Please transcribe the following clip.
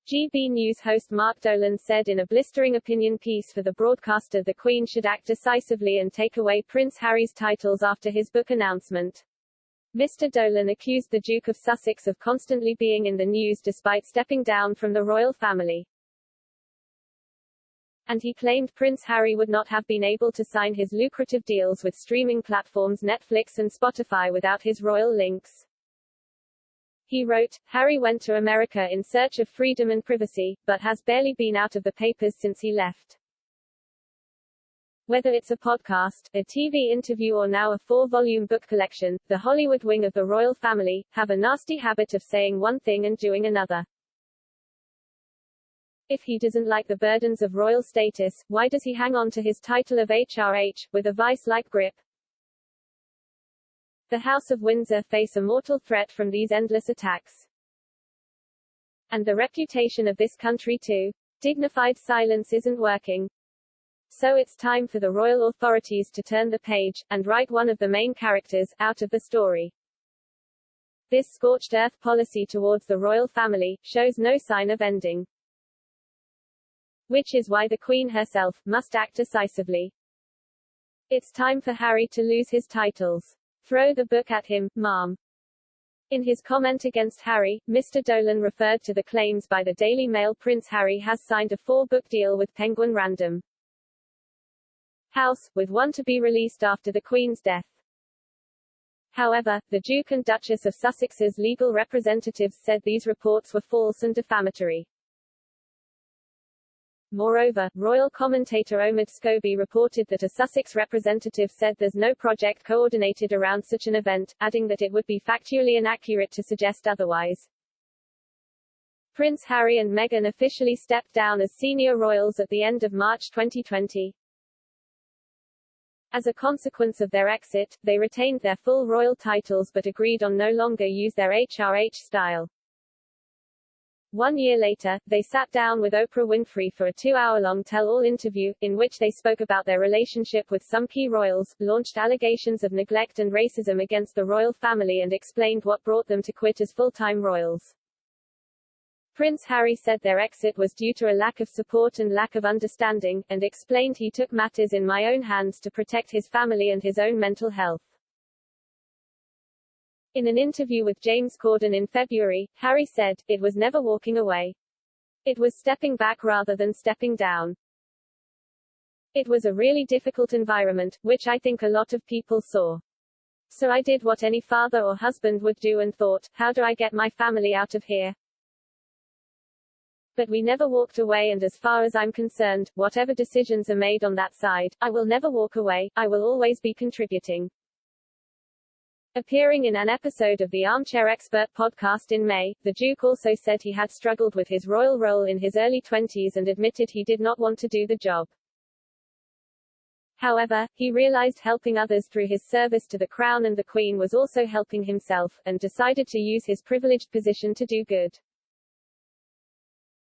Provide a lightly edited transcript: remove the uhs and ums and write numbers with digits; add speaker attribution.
Speaker 1: GB News host Mark Dolan said in a blistering opinion piece for the broadcaster the Queen should act decisively and take away Prince Harry's titles after his book announcement. Mr. Dolan accused the Duke of Sussex of constantly being in the news despite stepping down from the royal family. And he claimed Prince Harry would not have been able to sign his lucrative deals with streaming platforms Netflix and Spotify without his royal links. He wrote, Harry went to America in search of freedom and privacy, but has barely been out of the papers since he left. Whether it's a podcast, a TV interview or now a 4-volume book collection, the Hollywood wing of the royal family have a nasty habit of saying one thing and doing another. If he doesn't like the burdens of royal status, why does he hang on to his title of HRH, with a vice-like grip? The House of Windsor face a mortal threat from these endless attacks. And the reputation of this country too. Dignified silence isn't working. So it's time for the royal authorities to turn the page, and write one of the main characters out of the story. This scorched earth policy towards the royal family shows no sign of ending. Which is why the Queen herself must act decisively. It's time for Harry to lose his titles. Throw the book at him, ma'am. In his comment against Harry, Mr. Dolan referred to the claims by the Daily Mail Prince Harry has signed a 4-book deal with Penguin Random House, with one to be released after the Queen's death. However, the Duke and Duchess of Sussex's legal representatives said these reports were false and defamatory. Moreover, royal commentator Omid Scobie reported that a Sussex representative said there's no project coordinated around such an event, adding that it would be factually inaccurate to suggest otherwise. Prince Harry and Meghan officially stepped down as senior royals at the end of March 2020. As a consequence of their exit, they retained their full royal titles but agreed on no longer use their HRH style. 1 year later, they sat down with Oprah Winfrey for a 2-hour-long tell-all interview, in which they spoke about their relationship with some key royals, launched allegations of neglect and racism against the royal family and explained what brought them to quit as full-time royals. Prince Harry said their exit was due to a lack of support and lack of understanding, and explained he took matters in my own hands to protect his family and his own mental health. In an interview with James Corden in February, Harry said, "It was never walking away. It was stepping back rather than stepping down. It was a really difficult environment, which I think a lot of people saw. So I did what any father or husband would do and thought, how do I get my family out of here? But we never walked away, and as far as I'm concerned, whatever decisions are made on that side, I will never walk away, I will always be contributing." Appearing in an episode of the Armchair Expert podcast in May, the Duke also said he had struggled with his royal role in his early 20s and admitted he did not want to do the job. However, he realized helping others through his service to the Crown and the Queen was also helping himself, and decided to use his privileged position to do good.